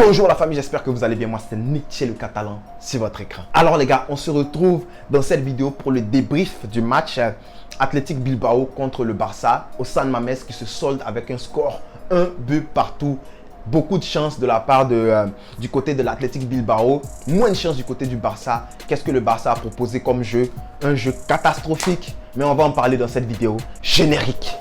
Bonjour la famille, j'espère que vous allez bien. Moi c'est Nietzsche le Catalan sur votre écran. Alors les gars, on se retrouve dans cette vidéo pour le débrief du match Athletic Bilbao contre le Barça au San Mamés qui se solde avec un score 1 but partout. Beaucoup de chance de la part du côté de l'Athletic Bilbao, moins de chance du côté du Barça. Qu'est-ce que le Barça a proposé comme jeu? Un jeu catastrophique, mais on va en parler dans cette vidéo. Générique.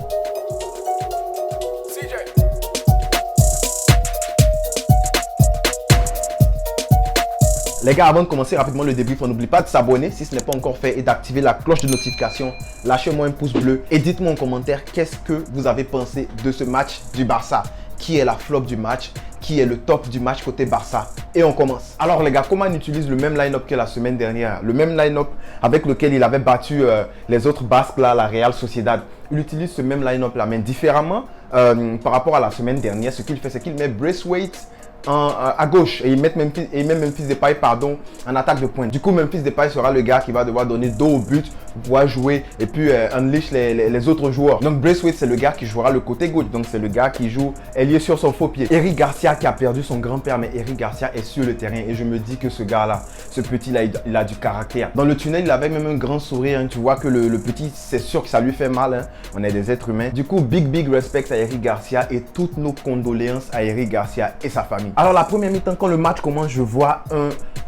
Les gars, avant de commencer rapidement le débrief, on n'oublie pas de s'abonner si ce n'est pas encore fait et d'activer la cloche de notification. Lâchez-moi un pouce bleu et dites-moi en commentaire qu'est-ce que vous avez pensé de ce match du Barça. Qui est la flop du match? Qui est le top du match côté Barça? Et on commence. Alors les gars, Koeman utilise le même line-up que la semaine dernière. Le même line-up avec lequel il avait battu les autres Basques là, la Real Sociedad. Il utilise ce même line-up là, mais différemment par rapport à la semaine dernière. Ce qu'il fait, c'est qu'il met Braithwaite à gauche et il met Memphis Depay en attaque de pointe. Du coup, Memphis Depay sera le gars qui va devoir donner dos au but pour pouvoir jouer et puis unleash les autres joueurs. Donc Braithwaite, c'est le gars qui jouera le côté gauche. Donc c'est le gars qui joue ailier sur son faux pied. Eric Garcia qui a perdu son grand-père, mais Eric Garcia est sur le terrain et je me dis que ce gars-là, ce petit-là, il a du caractère. Dans le tunnel, il avait même un grand sourire. Hein. Tu vois que le petit, c'est sûr que ça lui fait mal. Hein. On est des êtres humains. Du coup, big respect à Eric Garcia et toutes nos condoléances à Eric Garcia et sa famille. Alors la première mi-temps, quand le match commence, je vois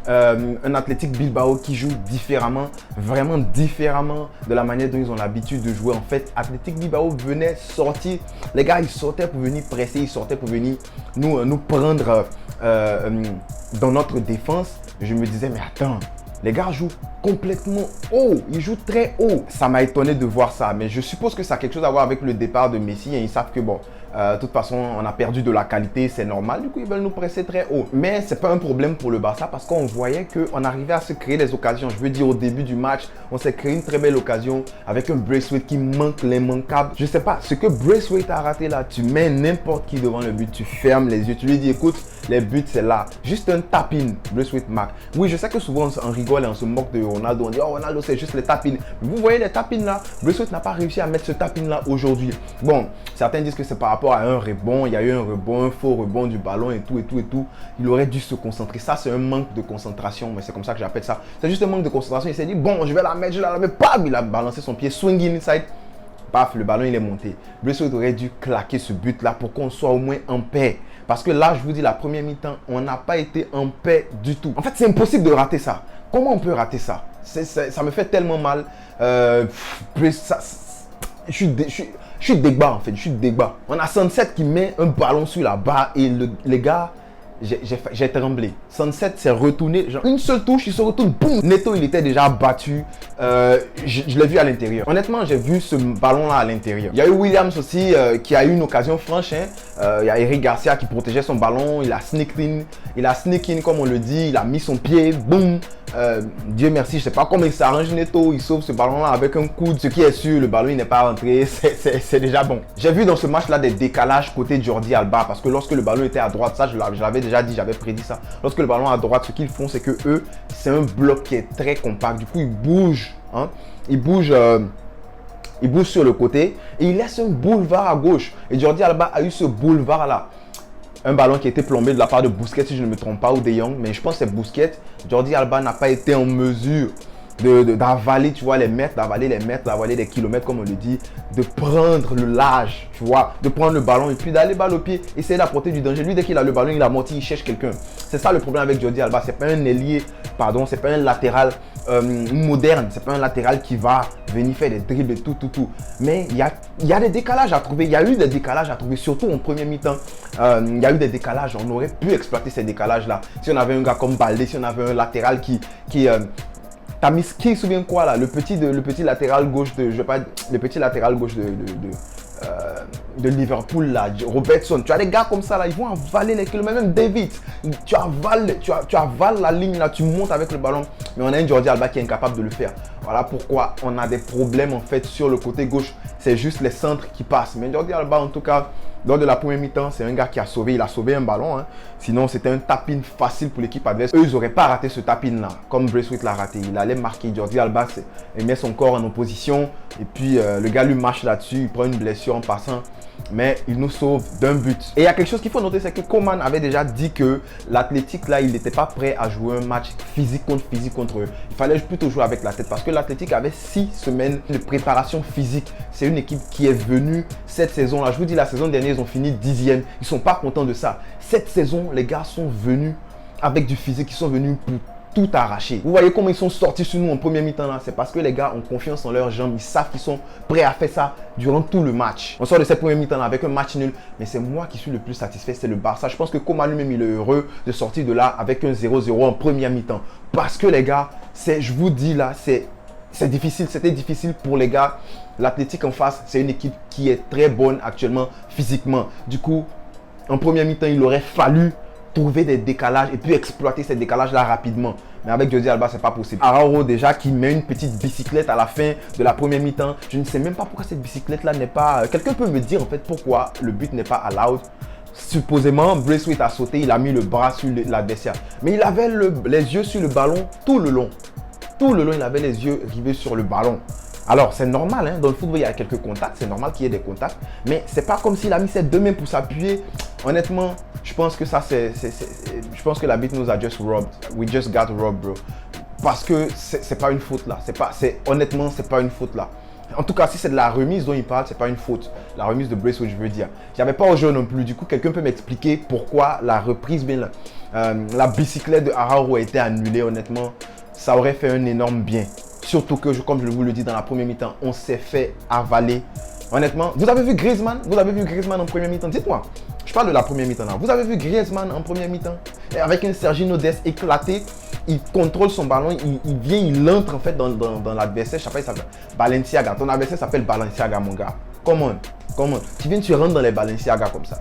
un Athletic Bilbao qui joue différemment, vraiment différemment de la manière dont ils ont l'habitude de jouer. En fait, Athletic Bilbao venait sortir, les gars, ils sortaient pour venir presser, ils sortaient pour venir nous prendre dans notre défense. Je me disais, mais attends, les gars jouent complètement haut, ils jouent très haut. Ça m'a étonné de voir ça, mais je suppose que ça a quelque chose à voir avec le départ de Messi. Et ils savent que bon, de toute façon, on a perdu de la qualité, c'est normal. Du coup, ils veulent nous presser très haut. Mais c'est pas un problème pour le Barça parce qu'on voyait qu'on arrivait à se créer des occasions. Je veux dire, au début du match, on s'est créé une très belle occasion avec un Braithwaite qui manque l'immanquable. Je sais pas, ce que Braithwaite a raté là, tu mets n'importe qui devant le but, tu fermes les yeux, tu lui dis, écoute, les buts c'est là. Juste un tap-in, Braithwaite marque. Oui, je sais que souvent on rigole et on se moque de Ronaldo. On dit, oh Ronaldo, c'est juste les tap-in. Vous voyez les tap-in là, Braithwaite n'a pas réussi à mettre ce tap-in là aujourd'hui. Bon, certains disent que c'est par rapport à un rebond. Il y a eu un rebond, un faux rebond du ballon et tout. Il aurait dû se concentrer. Ça, c'est un manque de concentration, mais c'est comme ça que j'appelle ça. C'est juste un manque de concentration. Il s'est dit, bon, je vais la mettre, bam, il a balancé son pied, swinging inside. Paf, le ballon il est monté. Braithwaite aurait dû claquer ce but là pour qu'on soit au moins en paix. Parce que là, je vous dis, la première mi-temps, on n'a pas été en paix du tout. En fait, c'est impossible de rater ça. Comment on peut rater ça? Ça me fait tellement mal. Je suis débat en fait, je suis débat. On a Sunset qui met un ballon sur la barre et les gars, j'ai tremblé. Sunset s'est retourné, genre une seule touche, il se retourne, boum. Neto, il était déjà battu. Je l'ai vu à l'intérieur. Honnêtement, j'ai vu ce ballon-là à l'intérieur. Il y a eu Williams aussi qui a eu une occasion franche. Il y a Eric Garcia qui protégeait son ballon. Il a sneak in comme on le dit. Il a mis son pied, boum. Dieu merci, je sais pas comment il s'arrange Neto, il sauve ce ballon là avec un coude. Ce qui est sûr, le ballon il n'est pas rentré, c'est déjà bon. J'ai vu dans ce match là des décalages côté Jordi Alba parce que lorsque le ballon était à droite, ça je l'avais déjà dit, j'avais prédit ça. Lorsque le ballon est à droite, ce qu'ils font c'est que eux, c'est un bloc qui est très compact. Du coup ils bougent, hein, ils bougent sur le côté et ils laissent un boulevard à gauche. Et Jordi Alba a eu ce boulevard là. Un ballon qui a été plombé de la part de Busquets, si je ne me trompe pas, ou De Jong, mais je pense que c'est Busquets. Jordi Alba n'a pas été en mesure d'avaler, tu vois, d'avaler des kilomètres, comme on le dit, de prendre le large, tu vois, de prendre le ballon et puis d'aller balle au pied, essayer d'apporter du danger. Lui, dès qu'il a le ballon, il a amorti, il cherche quelqu'un. C'est ça le problème avec Jordi Alba. C'est pas un ailier, c'est pas un latéral moderne, c'est pas un latéral qui va venir faire des dribbles et tout. Mais il y a des décalages à trouver. Il y a eu des décalages à trouver, surtout en première mi-temps. Il y a eu des décalages. On aurait pu exploiter ces décalages-là. Si on avait un gars comme Baldé, si on avait un latéral qui t'as mis qui se souvient quoi là, le petit latéral gauche de, je vais pas, le petit latéral gauche de Liverpool là, Robertson. Tu as des gars comme ça là, ils vont avaler les kilomètres. Même David, tu avales la ligne là, tu montes avec le ballon. Mais on a un Jordi Alba qui est incapable de le faire. Voilà pourquoi on a des problèmes en fait sur le côté gauche. C'est juste les centres qui passent. Mais Jordi Alba en tout cas, lors de la première mi-temps, c'est un gars qui a sauvé. Il a sauvé un ballon. Hein. Sinon, c'était un tap-in facile pour l'équipe adverse. Eux, ils n'auraient pas raté ce tap-in là, comme Braithwaite l'a raté. Il allait marquer. Jordi Alba, il met son corps en opposition. Et puis, le gars lui marche là-dessus. Il prend une blessure en passant. mais il nous sauve d'un but. Et il y a quelque chose qu'il faut noter, c'est que Coman avait déjà dit que l'Athletic là, il n'était pas prêt à jouer un match physique contre eux. Il fallait plutôt jouer avec la tête parce que l'Athletic avait 6 semaines de préparation physique. C'est une équipe qui est venue cette saison là. Je vous dis, la saison dernière, ils ont fini 10e. Ils ne sont pas contents de ça. Cette saison, les gars sont venus avec du physique, ils sont venus pour tout arracher. Vous voyez comment ils sont sortis sur nous en première mi-temps là? C'est parce que les gars ont confiance en leurs jambes. Ils savent qu'ils sont prêts à faire ça durant tout le match. On sort de cette première mi-temps là avec un match nul. Mais c'est moi qui suis le plus satisfait, c'est le Barça. Je pense que Coman lui-même, il est heureux de sortir de là avec un 0-0 en première mi-temps. Parce que les gars, je vous dis là, c'est difficile. C'était difficile pour les gars. L'Athletic en face, c'est une équipe qui est très bonne actuellement physiquement. Du coup, en première mi-temps, il aurait fallu trouver des décalages et puis exploiter ces décalages là rapidement. Mais avec Jordi Alba, c'est pas possible. Araujo déjà qui met une petite bicyclette à la fin de la première mi-temps. Je ne sais même pas pourquoi cette bicyclette là n'est pas... Quelqu'un peut me dire en fait pourquoi le but n'est pas allowed. Supposément, Braithwaite a sauté, il a mis le bras sur l'adversaire. Mais il avait les yeux sur le ballon tout le long. Tout le long, il avait les yeux rivés sur le ballon. Alors, c'est normal, hein, dans le football, il y a quelques contacts. C'est normal qu'il y ait des contacts. Mais c'est pas comme s'il a mis ses deux mains pour s'appuyer. Honnêtement, je pense que ça, je pense que l'arbitre nous a just robbed. We just got robbed, bro. Parce que c'est pas une faute là. Honnêtement, c'est pas une faute là. En tout cas, si c'est de la remise dont il parle, c'est pas une faute. La remise de Braithwaite, je veux dire. Il n'y avait pas au jeu non plus. Du coup, quelqu'un peut m'expliquer pourquoi la reprise, la bicyclette de Araujo a été annulée. Honnêtement, ça aurait fait un énorme bien. Surtout que, comme je vous le dis, dans la première mi-temps, on s'est fait avaler. Honnêtement, vous avez vu Griezmann? Vous avez vu Griezmann en première mi-temps? Dites-moi. Je parle de la première mi-temps là. Vous avez vu Griezmann en première mi-temps? Avec un Serginho Dest éclaté, il contrôle son ballon, il vient, il entre en fait dans l'adversaire. Je sais pas, il s'appelle Balenciaga. Ton adversaire s'appelle Balenciaga, mon gars. Comment? Tu viens, tu rentres dans les Balenciaga comme ça.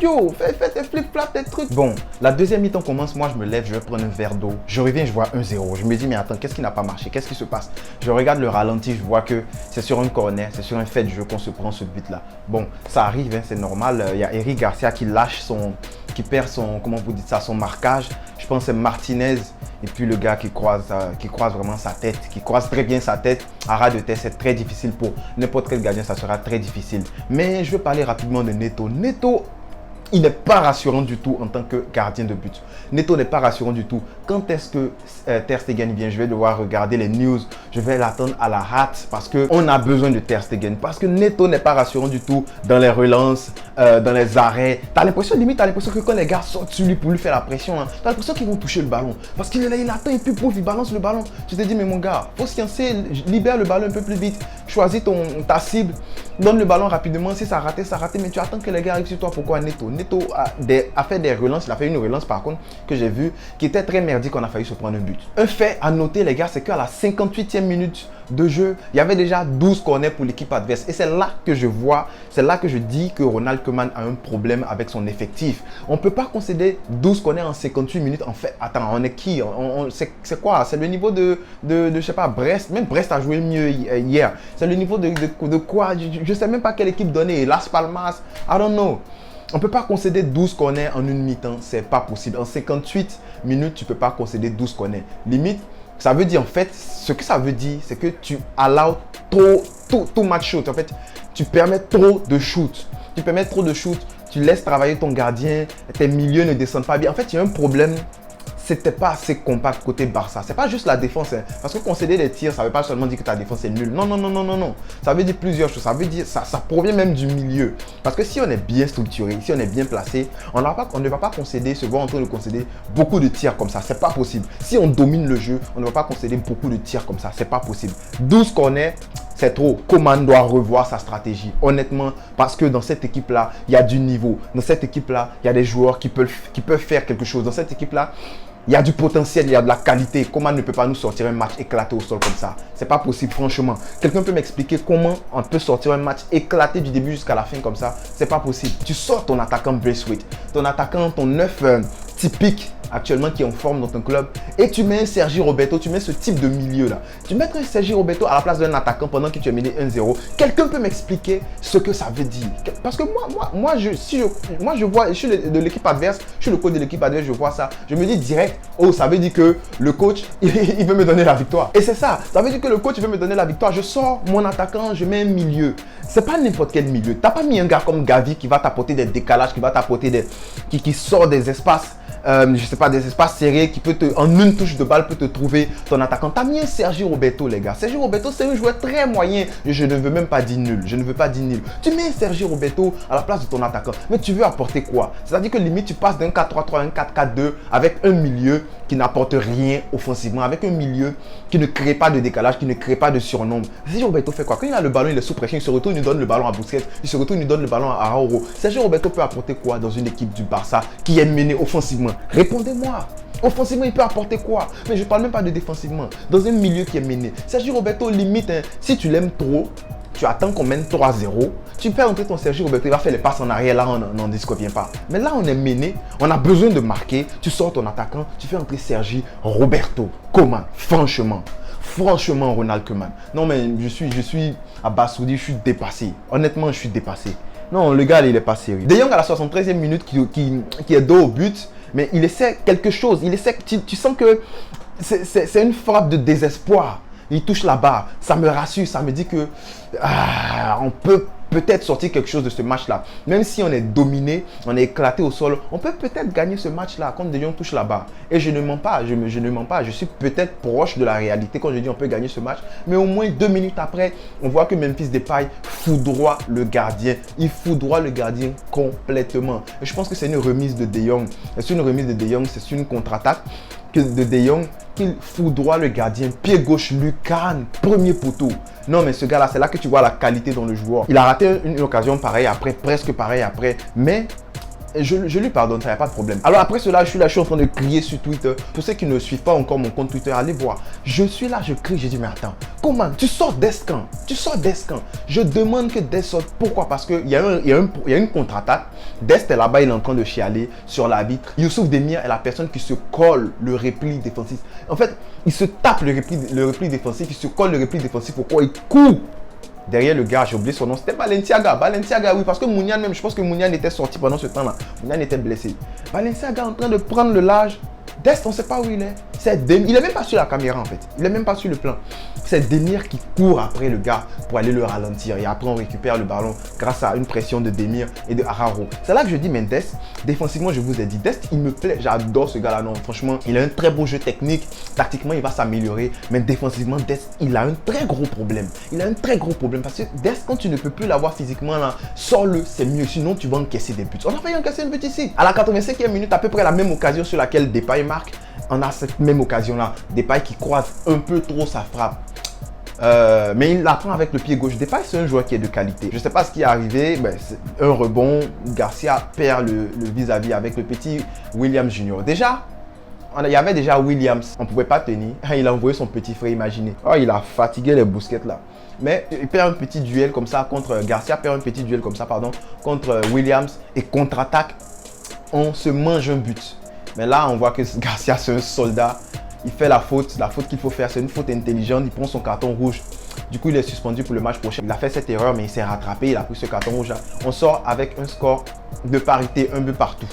Yo, fais tes flip-flops, tes trucs. Bon, la deuxième mi-temps commence. Moi, je me lève, je vais prendre un verre d'eau. Je reviens, je vois 1-0. Je me dis, mais attends, qu'est-ce qui n'a pas marché? Qu'est-ce qui se passe? Je regarde le ralenti, je vois que c'est sur un corner, c'est sur un fait de jeu qu'on se prend ce but-là. Bon, ça arrive, hein, c'est normal. Il y a Eric Garcia qui perd son, comment vous dites ça, son marquage. Je pense que c'est Martinez. Et puis le gars qui croise vraiment sa tête, qui croise très bien sa tête. À ras de tête, c'est très difficile pour n'importe quel gardien, ça sera très difficile. Mais je vais parler rapidement de Neto. Neto, il n'est pas rassurant du tout en tant que gardien de but. Neto n'est pas rassurant du tout. Quand est-ce que Ter Stegen vient? Je vais devoir regarder les news. Je vais l'attendre à la hâte parce qu'on a besoin de Ter Stegen. Parce que Neto n'est pas rassurant du tout dans les relances, dans les arrêts. T'as l'impression que quand les gars sortent sur lui pour lui faire la pression, hein, t'as l'impression qu'ils vont toucher le ballon. Parce qu'il est là, il attend et puis pouf, il balance le ballon. Tu te dis, mais mon gars, faut se lancer, libère le ballon un peu plus vite. Choisis ta cible, donne le ballon rapidement. Si ça a raté, ça a raté. Mais tu attends que les gars arrivent sur toi. Pourquoi Neto? Neto a fait des relances. Il a fait une relance par contre que j'ai vu qui était très merdique. On a failli se prendre un but. Un fait à noter, les gars, c'est qu'à la 58e minute de jeu, il y avait déjà 12 corners pour l'équipe adverse. Et c'est là que je vois, c'est là que je dis que Ronald Koeman a un problème avec son effectif. On ne peut pas concéder 12 corners en 58 minutes. En fait, attends, on est qui? C'est quoi? C'est le niveau de je sais pas, Brest. Même Brest a joué mieux hier. C'est le niveau de quoi? Je ne sais même pas quelle équipe donner. Las Palmas, I don't know. On ne peut pas concéder 12 corners en une mi-temps. C'est pas possible. En 58 minutes, tu ne peux pas concéder 12 corners. Limite, ça veut dire en fait, ce que ça veut dire, c'est que tu allows too much shoot. En fait, tu permets trop de shoot. Tu permets trop de shoot. Tu laisses travailler ton gardien. Tes milieux ne descendent pas bien. En fait, il y a un problème. C'était pas assez compact côté Barça. C'est pas juste la défense. Hein. Parce que concéder des tirs, ça ne veut pas seulement dire que ta défense est nulle. Non, non, non, non, non, non. Ça veut dire plusieurs choses. Ça veut dire, ça provient même du milieu. Parce que si on est bien structuré, si on est bien placé, on ne va pas concéder, se voir en train de concéder beaucoup de tirs comme ça. C'est pas possible. Si on domine le jeu, on ne va pas concéder beaucoup de tirs comme ça. C'est pas possible. 12 corners, c'est trop. Koeman doit revoir sa stratégie. Honnêtement, parce que dans cette équipe-là, il y a du niveau. Dans cette équipe-là, il y a des joueurs qui peuvent faire quelque chose. Dans cette équipe-là, il y a du potentiel, il y a de la qualité. Koeman ne peut pas nous sortir un match éclaté au sol comme ça. C'est pas possible, franchement. Quelqu'un peut m'expliquer comment on peut sortir un match éclaté du début jusqu'à la fin comme ça? C'est pas possible. Tu sors ton attaquant Braithwaite, ton attaquant, ton 9 typique actuellement qui est en forme dans ton club et tu mets un Sergi Roberto, tu mets ce type de milieu là. Tu mets un Sergi Roberto à la place d'un attaquant pendant que tu es mené 1-0. Quelqu'un peut m'expliquer ce que ça veut dire? Parce que moi je vois, je suis de l'équipe adverse, je suis le coach de l'équipe adverse, je vois ça, je me dis direct, oh ça veut dire que le coach il veut me donner la victoire. Et c'est ça, ça veut dire que le coach veut me donner la victoire. Je sors mon attaquant, je mets un milieu. C'est pas n'importe quel milieu. T'as pas mis un gars comme Gavi qui va t'apporter des décalages, qui va t'apporter qui sort des espaces. Je sais pas, des espaces serrés qui peut en une touche de balle peut te trouver ton attaquant. T'as mis un Sergi Roberto, les gars. Sergi Roberto, c'est un joueur très moyen. Je ne veux même pas dire nul. Je ne veux pas dire nul. Tu mets un Sergi Roberto à la place de ton attaquant. Mais tu veux apporter quoi? C'est-à-dire que limite, tu passes d'un 4-3-3 à un 4-4-2 avec un milieu qui n'apporte rien offensivement, avec un milieu qui ne crée pas de décalage, qui ne crée pas de surnombre. Sergi Roberto fait quoi? Quand il a le ballon, il est sous pression, il se retourne, il donne le ballon à Busquets, il se retourne, il donne le ballon à Araujo. Sergi Roberto peut apporter quoi dans une équipe du Barça qui est menée offensivement? Répondez-moi. Offensivement, il peut apporter quoi? Mais je ne parle même pas de défensivement. Dans un milieu qui est mené. Sergi Roberto, limite, hein, si tu l'aimes trop, tu attends qu'on mène 3-0. Tu fais entrer ton Sergi Roberto, il va faire les passes en arrière. Là, on n'en disconvient pas. Mais là, on est mené. On a besoin de marquer. Tu sors ton attaquant. Tu fais entrer Sergi Roberto. Comment? Franchement, Ronald Koeman. Non, mais je suis abasourdi. Je suis dépassé. Honnêtement, je suis dépassé. Non, le gars, il est pas sérieux. De Jong à la 73e minute qui est dos au but. Mais il essaie quelque chose. Il essaie, tu sens que c'est une frappe de désespoir. Il touche la barre. Ça me rassure. Ça me dit que on peut peut-être sortir quelque chose de ce match-là. Même si on est dominé, on est éclaté au sol, on peut peut-être gagner ce match-là quand De Jong touche la barre. Et je ne mens pas. Je ne mens pas. Je suis peut-être proche de la réalité quand je dis on peut gagner ce match. Mais au moins 2 minutes après, on voit que Memphis Depay foudroie le gardien. Il foudroie le gardien complètement. Et je pense que c'est une remise de De Jong. C'est une remise de De Jong. C'est une contre-attaque de De Jong qu'il foudroie le gardien. Pied gauche, lucarne, premier poteau. Non, mais ce gars-là, c'est là que tu vois la qualité dans le joueur. Il a raté une occasion pareille après, presque pareille après, mais je lui pardonne, ça n'y a pas de problème. Alors après cela, je suis en train de crier sur Twitter. Pour ceux qui ne suivent pas encore mon compte Twitter, allez voir. Je suis là, je crie, je dis mais attends, comment? Tu sors d'Escan. Je demande que Dest sorte. Pourquoi? Parce qu'il y a une contre-attaque. Dest est là-bas, il est en train de chialer sur l'arbitre. Youssouf Demir est la personne qui se colle le repli défensif. En fait, il se tape le repli défensif, il se colle le repli défensif. Pourquoi? Il court derrière le gars, j'ai oublié son nom, c'était Balenciaga, oui, parce que Mounian même, je pense que Mounian était sorti pendant ce temps-là. Mounian était blessé. Balenciaga en train de prendre le large. Dest, on ne sait pas où il est. Il n'est même pas sur la caméra en fait. Il n'est même pas sur le plan. C'est Demir qui court après le gars pour aller le ralentir. Et après, on récupère le ballon grâce à une pression de Demir et de Araujo. C'est là que je dis, mais Dest, défensivement, je vous ai dit, Dest, il me plaît. J'adore ce gars-là. Non, franchement, il a un très beau jeu technique. Tactiquement, il va s'améliorer. Mais défensivement, Dest, il a un très gros problème. Parce que Dest, quand tu ne peux plus l'avoir physiquement là, sors-le, c'est mieux. Sinon, tu vas encaisser des buts. On a failli encaisser un but ici. À la 85e minute, à peu près la même occasion sur laquelle Depay marque. On a cette même occasion-là. Depay qui croise un peu trop sa frappe. Mais il la prend avec le pied gauche. Depay, c'est un joueur qui est de qualité. Je ne sais pas ce qui est arrivé. C'est un rebond. Garcia perd le vis-à-vis avec le petit Williams Junior. Déjà, il y avait déjà Williams. On ne pouvait pas tenir. Il a envoyé son petit frère, imaginez. Oh, il a fatigué les Busquets là. Mais il perd un petit duel comme ça contre Garcia. Contre Williams. Et contre-attaque, on se mange un but. Mais là, on voit que Garcia, c'est un soldat. Il fait la faute qu'il faut faire. C'est une faute intelligente. Il prend son carton rouge. Du coup, il est suspendu pour le match prochain. Il a fait cette erreur, mais il s'est rattrapé. Il a pris ce carton rouge. On sort avec un score de parité, un but partout.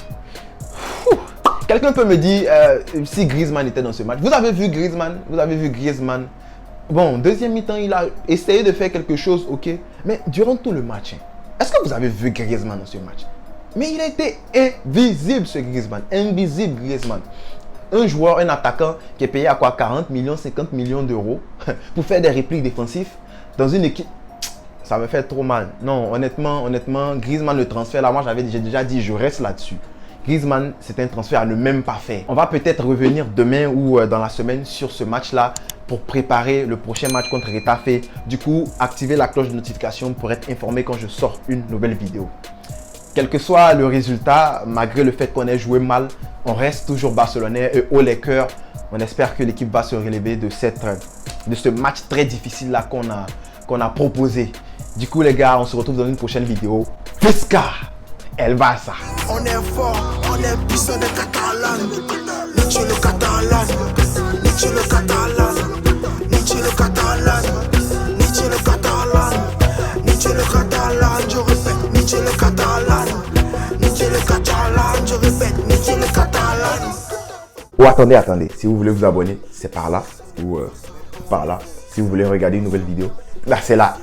Quelqu'un peut me dire si Griezmann était dans ce match. Vous avez vu Griezmann? Bon, deuxième mi-temps, il a essayé de faire quelque chose, ok. Mais durant tout le match, est-ce que vous avez vu Griezmann dans ce match? Mais il a été invisible, ce Griezmann. Invisible, Griezmann. Un joueur, un attaquant qui est payé à quoi? 40 millions, 50 millions d'euros pour faire des replis défensifs dans une équipe. Ça me fait trop mal. Non, honnêtement, Griezmann, le transfert, là, moi, j'ai déjà dit, je reste là-dessus. Griezmann, c'est un transfert à ne même pas faire. On va peut-être revenir demain ou dans la semaine sur ce match-là pour préparer le prochain match contre Retafe. Du coup, activez la cloche de notification pour être informé quand je sors une nouvelle vidéo. Quel que soit le résultat, malgré le fait qu'on ait joué mal, on reste toujours barcelonais et haut les cœurs. On espère que l'équipe va se relever de ce match très difficile là qu'on a proposé. Du coup les gars, on se retrouve dans une prochaine vidéo. Visca, El Barça. On est fort, on est puissant de Catalan. Nietzsche le catalan, Nietzsche le catalan, Nietzsche le catalan, Nietzsche le catalan, Nietzsche le catalan, je répète, Nietzsche le catalan, Nietzsche le catalan, je répète, Nietzsche le catalan. Oh, attendez, si vous voulez vous abonner, c'est par là ou par là. Si vous voulez regarder une nouvelle vidéo, là c'est là.